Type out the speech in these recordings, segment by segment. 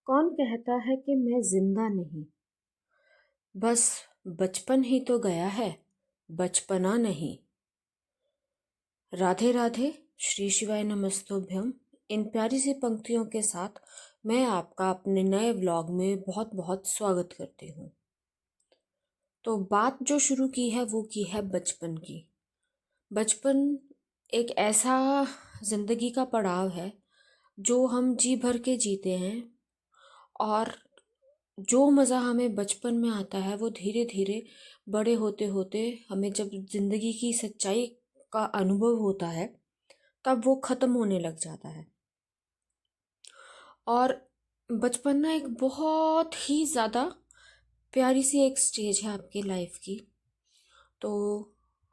कौन कहता है कि मैं जिंदा नहीं। बस बचपन ही तो गया है, बचपना नहीं। राधे राधे। श्री शिवाय नमस्तुभ्यम। इन प्यारी सी पंक्तियों के साथ मैं आपका अपने नए व्लॉग में बहुत बहुत स्वागत करती हूँ। तो बात जो शुरू की है वो की है बचपन की। बचपन एक ऐसा जिंदगी का पड़ाव है जो हम जी भर के जीते हैं, और जो मज़ा हमें बचपन में आता है वो धीरे धीरे बड़े होते होते हमें जब ज़िंदगी की सच्चाई का अनुभव होता है तब वो ख़त्म होने लग जाता है। और बचपन ना एक बहुत ही ज़्यादा प्यारी सी एक स्टेज है आपकी लाइफ की। तो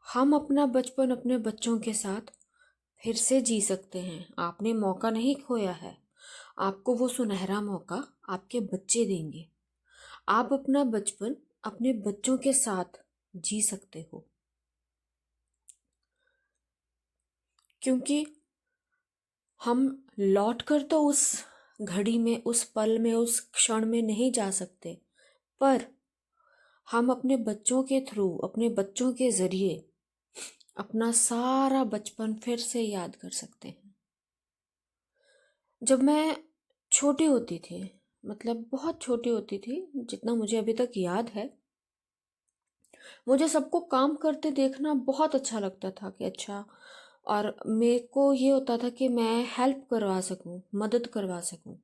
हम अपना बचपन अपने बच्चों के साथ फिर से जी सकते हैं। आपने मौका नहीं खोया है, आपको वो सुनहरा मौका आपके बच्चे देंगे। आप अपना बचपन अपने बच्चों के साथ जी सकते हो, क्योंकि हम लौट कर तो उस घड़ी में, उस पल में, उस क्षण में नहीं जा सकते, पर हम अपने बच्चों के थ्रू, अपने बच्चों के ज़रिए अपना सारा बचपन फिर से याद कर सकते हैं। जब मैं छोटी होती थी, मतलब बहुत छोटी होती थी, जितना मुझे अभी तक याद है, मुझे सबको काम करते देखना बहुत अच्छा लगता था कि अच्छा, और मेरे को ये होता था कि मैं हेल्प करवा सकूं, मदद करवा सकूं।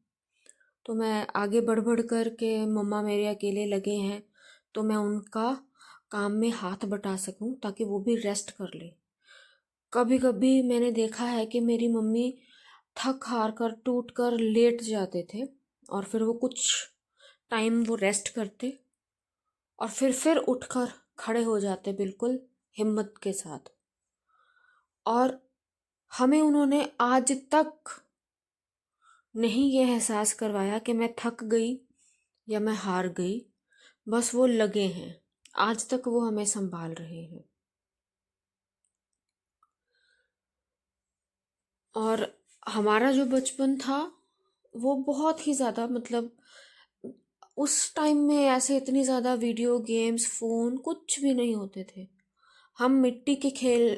तो मैं आगे बढ़ बढ़ कर के, मम्मा मेरे अकेले लगे हैं तो मैं उनका काम में हाथ बटा सकूं ताकि वो भी रेस्ट कर ले। कभी कभी मैंने देखा है कि मेरी मम्मी थक हार कर, टूट कर लेट जाते थे, और फिर वो कुछ टाइम वो रेस्ट करते और फिर उठकर खड़े हो जाते बिल्कुल हिम्मत के साथ। और हमें उन्होंने आज तक नहीं ये एहसास करवाया कि मैं थक गई या मैं हार गई। बस वो लगे हैं, आज तक वो हमें संभाल रहे हैं। और हमारा जो बचपन था वो बहुत ही ज़्यादा, मतलब उस टाइम में ऐसे इतनी ज़्यादा वीडियो गेम्स, फ़ोन कुछ भी नहीं होते थे। हम मिट्टी के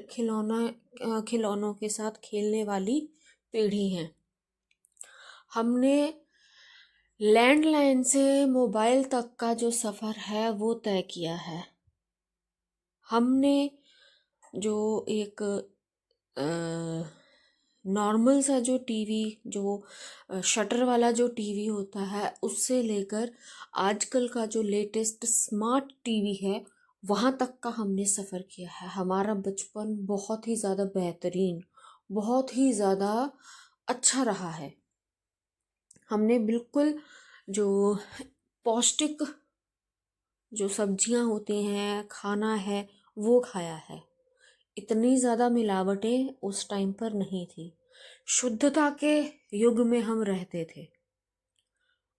खिलौनों के साथ खेलने वाली पीढ़ी हैं। हमने लैंडलाइन से मोबाइल तक का जो सफ़र है वो तय किया है। हमने जो एक नॉर्मल सा जो टीवी, जो शटर वाला जो टीवी होता है, उससे लेकर आजकल का जो लेटेस्ट स्मार्ट टीवी है, वहाँ तक का हमने सफ़र किया है। हमारा बचपन बहुत ही ज़्यादा बेहतरीन, बहुत ही ज़्यादा अच्छा रहा है। हमने बिल्कुल जो पौष्टिक जो सब्जियां होती हैं, खाना है, वो खाया है। इतनी ज़्यादा मिलावटें उस टाइम पर नहीं थी। शुद्धता के युग में हम रहते थे।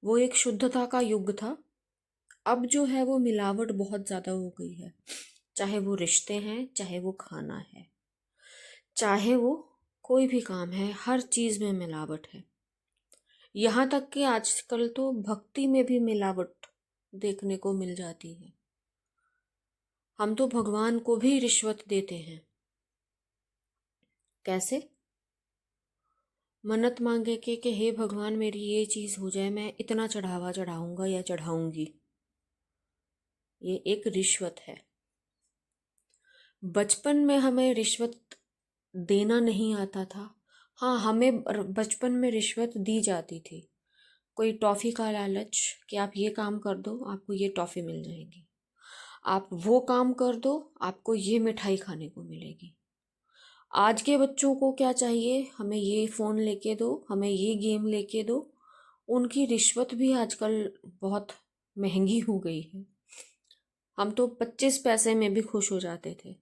वो एक शुद्धता का युग था। अब जो है वो मिलावट बहुत ज़्यादा हो गई है। चाहे वो रिश्ते हैं, चाहे वो खाना है, चाहे वो कोई भी काम है, हर चीज़ में मिलावट है। यहाँ तक कि आजकल तो भक्ति में भी मिलावट देखने को मिल जाती है। हम तो भगवान को भी रिश्वत देते हैं। कैसे? मन्नत मांगे कि हे भगवान, मेरी ये चीज़ हो जाए, मैं इतना चढ़ावा चढ़ाऊंगा या चढ़ाऊंगी। ये एक रिश्वत है। बचपन में हमें रिश्वत देना नहीं आता था। हाँ, हमें बचपन में रिश्वत दी जाती थी। कोई टॉफ़ी का लालच कि आप ये काम कर दो, आपको ये टॉफ़ी मिल जाएगी। आप वो काम कर दो, आपको ये मिठाई खाने को मिलेगी। आज के बच्चों को क्या चाहिए? हमें ये फ़ोन लेके दो, हमें ये गेम लेके दो। उनकी रिश्वत भी आजकल बहुत महंगी हो गई है। हम तो 25 पैसे में भी खुश हो जाते थे।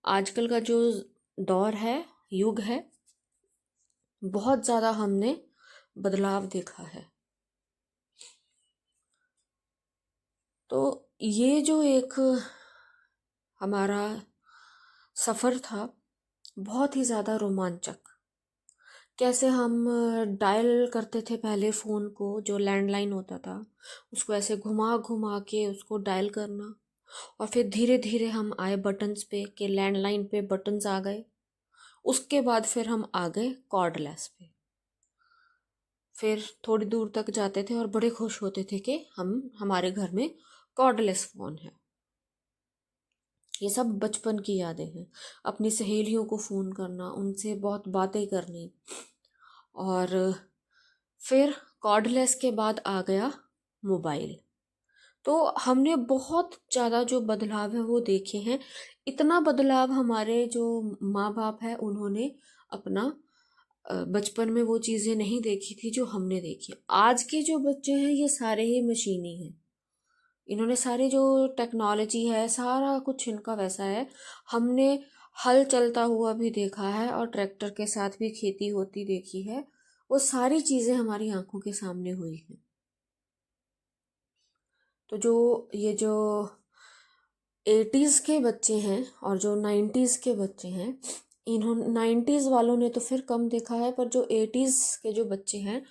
आजकल का जो दौर है, युग है, बहुत ज़्यादा हमने बदलाव देखा है। तो ये जो एक हमारा सफ़र था, बहुत ही ज़्यादा रोमांचक, कैसे हम डायल करते थे पहले फ़ोन को, जो लैंडलाइन होता था उसको ऐसे घुमा घुमा के उसको डायल करना। और फिर धीरे धीरे हम आए बटन्स पे, कि लैंडलाइन पे बटन्स आ गए। उसके बाद फिर हम आ गए कॉर्डलेस पे। फिर थोड़ी दूर तक जाते थे और बड़े खुश होते थे कि हमारे घर में कॉर्डलेस फ़ोन है। ये सब बचपन की यादें हैं। अपनी सहेलियों को फ़ोन करना, उनसे बहुत बातें करनी। और फिर कॉर्डलेस के बाद आ गया मोबाइल। तो हमने बहुत ज़्यादा जो बदलाव है वो देखे हैं। इतना बदलाव हमारे जो माँ बाप है उन्होंने अपना बचपन में वो चीज़ें नहीं देखी थी जो हमने देखी। आज के जो बच्चे हैं ये सारे ही मशीनी हैं। इन्होंने सारे जो टेक्नोलॉजी है सारा कुछ इनका वैसा है। हमने हल चलता हुआ भी देखा है और ट्रैक्टर के साथ भी खेती होती देखी है। वो सारी चीज़ें हमारी आंखों के सामने हुई हैं। तो जो ये जो 80s के बच्चे हैं और जो 90s के बच्चे हैं, इन्होंने 90s वालों ने तो फिर कम देखा है, पर जो 80s के जो बच्चे हैं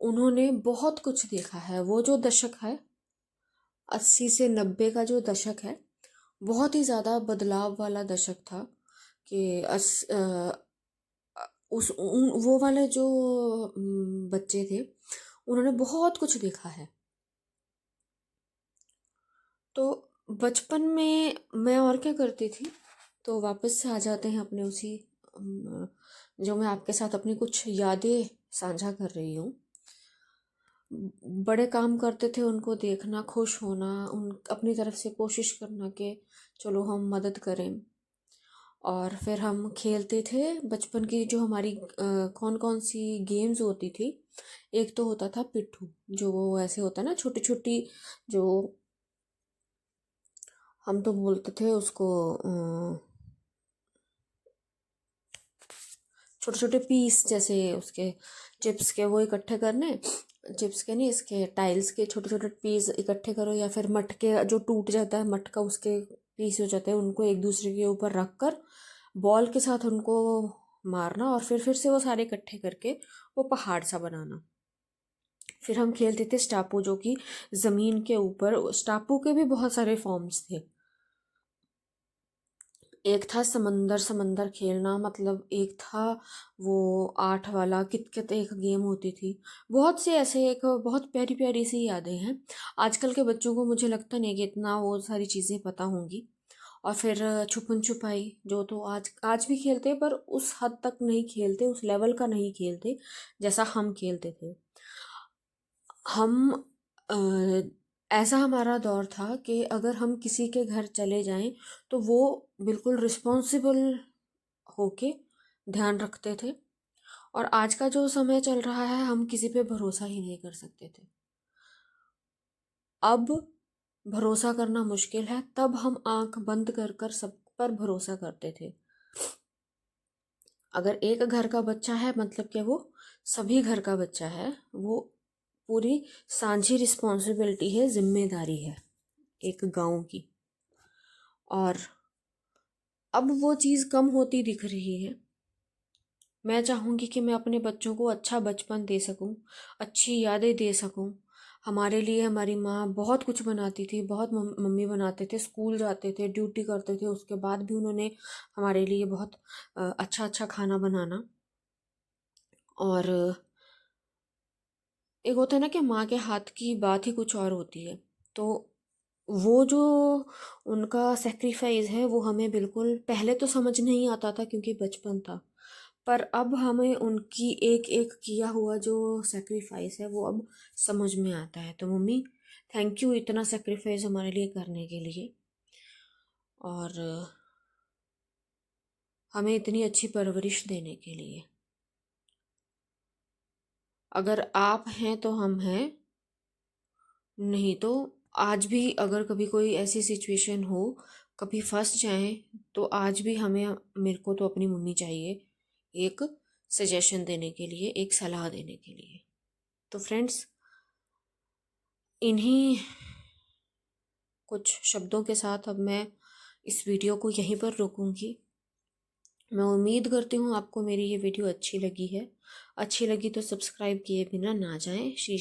उन्होंने बहुत कुछ देखा है। वो जो दशक है 80 से 90 का जो दशक है बहुत ही ज़्यादा बदलाव वाला दशक था। कि वो वाले जो बच्चे थे उन्होंने बहुत कुछ देखा है। तो बचपन में मैं और क्या करती थी, तो वापस से आ जाते हैं अपने उसी जो मैं आपके साथ अपनी कुछ यादें साझा कर रही हूँ। बड़े काम करते थे उनको देखना, खुश होना, उन अपनी तरफ से कोशिश करना कि चलो हम मदद करें। और फिर हम खेलते थे बचपन की जो हमारी कौन कौन सी गेम्स होती थी। एक तो होता था पिट्ठू, जो वो ऐसे होता है ना, छोटी छोटी, जो हम तो बोलते थे उसको छोटे छोटे पीस जैसे उसके, चिप्स के वो इकट्ठे करने। चिप्स के नहीं, इसके टाइल्स के छोटे छोटे पीस इकट्ठे करो, या फिर मटके जो टूट जाता है मटका, उसके पीस हो जाते हैं, उनको एक दूसरे के ऊपर रख कर बॉल के साथ उनको मारना, और फिर से वो सारे इकट्ठे करके वो पहाड़ सा बनाना। फिर हम खेलते थे स्टापू, जो कि ज़मीन के ऊपर, स्टापू के भी बहुत सारे फॉर्म्स थे। एक था समंदर समंदर खेलना, मतलब एक था वो 8 वाला कित कित, एक गेम होती थी। बहुत से ऐसे, एक बहुत प्यारी प्यारी सी यादें हैं। आजकल के बच्चों को मुझे लगता नहीं कि इतना वो सारी चीज़ें पता होंगी। और फिर छुपन छुपाई, जो तो आज आज भी खेलते हैं, पर उस हद तक नहीं खेलते, उस लेवल का नहीं खेलते जैसा हम खेलते थे। हम अ, ऐसा हमारा दौर था कि अगर हम किसी के घर चले जाएं तो वो बिल्कुल रिस्पॉन्सिबल होके ध्यान रखते थे। और आज का जो समय चल रहा है हम किसी पे भरोसा ही नहीं कर सकते थे। अब भरोसा करना मुश्किल है, तब हम आंख बंद कर कर सब पर भरोसा करते थे। अगर एक घर का बच्चा है मतलब कि वो सभी घर का बच्चा है, वो पूरी साझी रिस्पॉन्सिबिलिटी है, जिम्मेदारी है एक गांव की। और अब वो चीज़ कम होती दिख रही है। मैं चाहूँगी कि मैं अपने बच्चों को अच्छा बचपन दे सकूँ, अच्छी यादें दे सकूँ। हमारे लिए हमारी माँ बहुत कुछ बनाती थी, बहुत मम्मी बनाते थे, स्कूल जाते थे, ड्यूटी करते थे, उसके बाद भी उन्होंने हमारे लिए बहुत अच्छा अच्छा खाना बनाना। और एक होता है ना कि माँ के हाथ की बात ही कुछ और होती है। तो वो जो उनका सेक्रीफाइस है वो हमें बिल्कुल पहले तो समझ नहीं आता था क्योंकि बचपन था, पर अब हमें उनकी एक एक किया हुआ जो सेक्रीफाइस है वो अब समझ में आता है। तो मम्मी, थैंक यू इतना सेक्रीफाइस हमारे लिए करने के लिए, और हमें इतनी अच्छी परवरिश देने के लिए। अगर आप हैं तो हम हैं, नहीं तो आज भी अगर कभी कोई ऐसी सिचुएशन हो, कभी फंस जाएं, तो आज भी हमें, मेरे को तो अपनी मम्मी चाहिए एक सजेशन देने के लिए, एक सलाह देने के लिए। तो फ्रेंड्स, इन्हीं कुछ शब्दों के साथ अब मैं इस वीडियो को यहीं पर रोकूंगी। मैं उम्मीद करती हूँ आपको मेरी ये वीडियो अच्छी लगी है। अच्छी लगी तो सब्सक्राइब किए बिना ना जाएं। श्री